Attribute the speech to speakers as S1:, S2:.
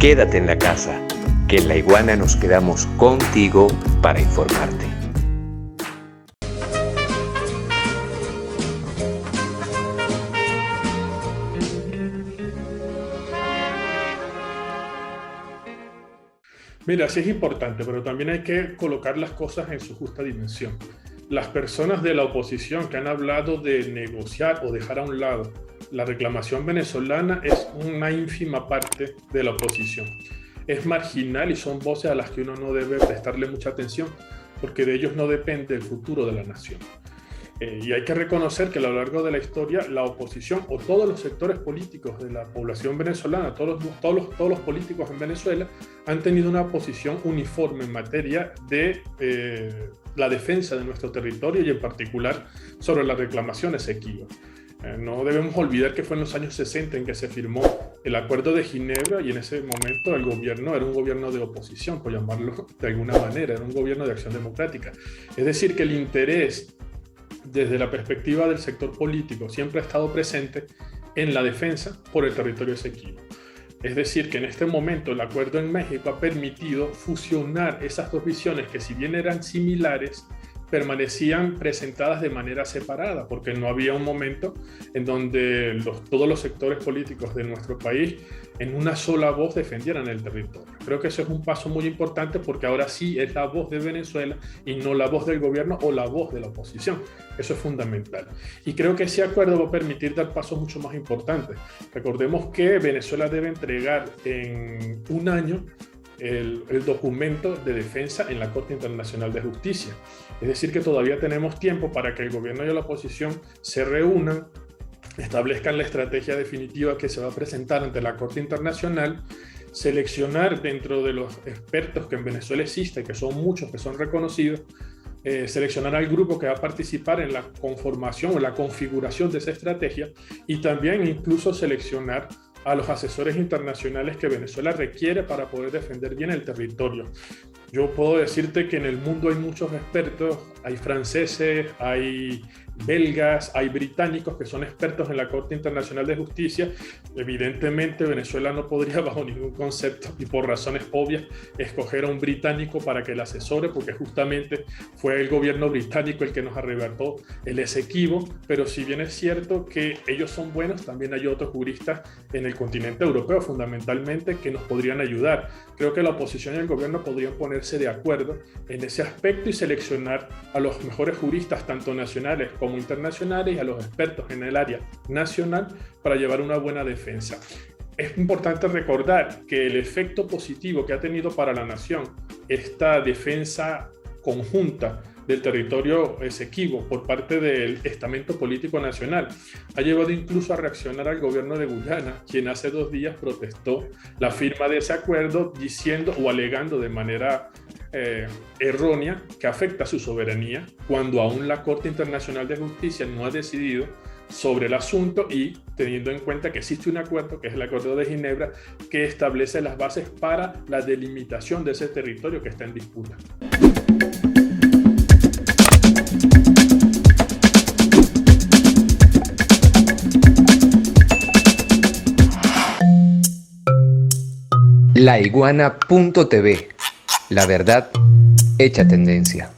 S1: Quédate en la casa, que en La Iguana nos quedamos contigo para informarte.
S2: Mira, sí es importante, pero también hay que colocar las cosas en su justa dimensión. Las personas de la oposición que han hablado de negociar o dejar a un lado la reclamación venezolana es una ínfima parte de la oposición. Es marginal y son voces a las que uno no debe prestarle mucha atención porque de ellos no depende el futuro de la nación. Y hay que reconocer que a lo largo de la historia la oposición o todos los sectores políticos de la población venezolana, todos los políticos en Venezuela han tenido una posición uniforme en materia de la defensa de nuestro territorio y en particular sobre las reclamaciones Esequibo. No debemos olvidar que fue en los años 60 en que se firmó el Acuerdo de Ginebra y en ese momento el gobierno era un gobierno de oposición, por llamarlo de alguna manera, era un gobierno de acción democrática. Es decir, que el interés desde la perspectiva del sector político siempre ha estado presente en la defensa por el territorio Esequibo. Es decir, que en este momento el acuerdo en México ha permitido fusionar esas dos visiones que si bien eran similares, permanecían presentadas de manera separada, porque no había un momento en donde todos los sectores políticos de nuestro país en una sola voz defendieran el territorio. Creo que eso es un paso muy importante porque ahora sí es la voz de Venezuela y no la voz del gobierno o la voz de la oposición. Eso es fundamental. Y creo que ese acuerdo va a permitir dar pasos mucho más importantes. Recordemos que Venezuela debe entregar en un año el documento de defensa en la Corte Internacional de Justicia. Es decir, que todavía tenemos tiempo para que el gobierno y la oposición se reúnan, establezcan la estrategia definitiva que se va a presentar ante la Corte Internacional, seleccionar dentro de los expertos que en Venezuela existen, que son muchos, que son reconocidos, seleccionar al grupo que va a participar en la conformación o la configuración de esa estrategia y también incluso seleccionar a los asesores internacionales que Venezuela requiere para poder defender bien el territorio. Yo puedo decirte que en el mundo hay muchos expertos, hay franceses, hay belgas, hay británicos que son expertos en la Corte Internacional de Justicia. Evidentemente Venezuela no podría bajo ningún concepto y por razones obvias escoger a un británico para que le asesore, porque justamente fue el gobierno británico el que nos arrebató el Esequibo, pero si bien es cierto que ellos son buenos, también hay otros juristas en el continente europeo fundamentalmente que nos podrían ayudar. Creo que la oposición y el gobierno podrían ponerse de acuerdo en ese aspecto y seleccionar a los mejores juristas tanto nacionales como internacionales y a los expertos en el área nacional para llevar una buena defensa. Es importante recordar que el efecto positivo que ha tenido para la nación esta defensa conjunta del territorio Esequibo por parte del estamento político nacional ha llevado incluso a reaccionar al gobierno de Guyana, quien hace 2 días protestó la firma de ese acuerdo diciendo o alegando de manera errónea que afecta a su soberanía, cuando aún la Corte Internacional de Justicia no ha decidido sobre el asunto y teniendo en cuenta que existe un acuerdo, que es el Acuerdo de Ginebra, que establece las bases para la delimitación de ese territorio que está en disputa.
S1: Laiguana.tv. La verdad hecha tendencia.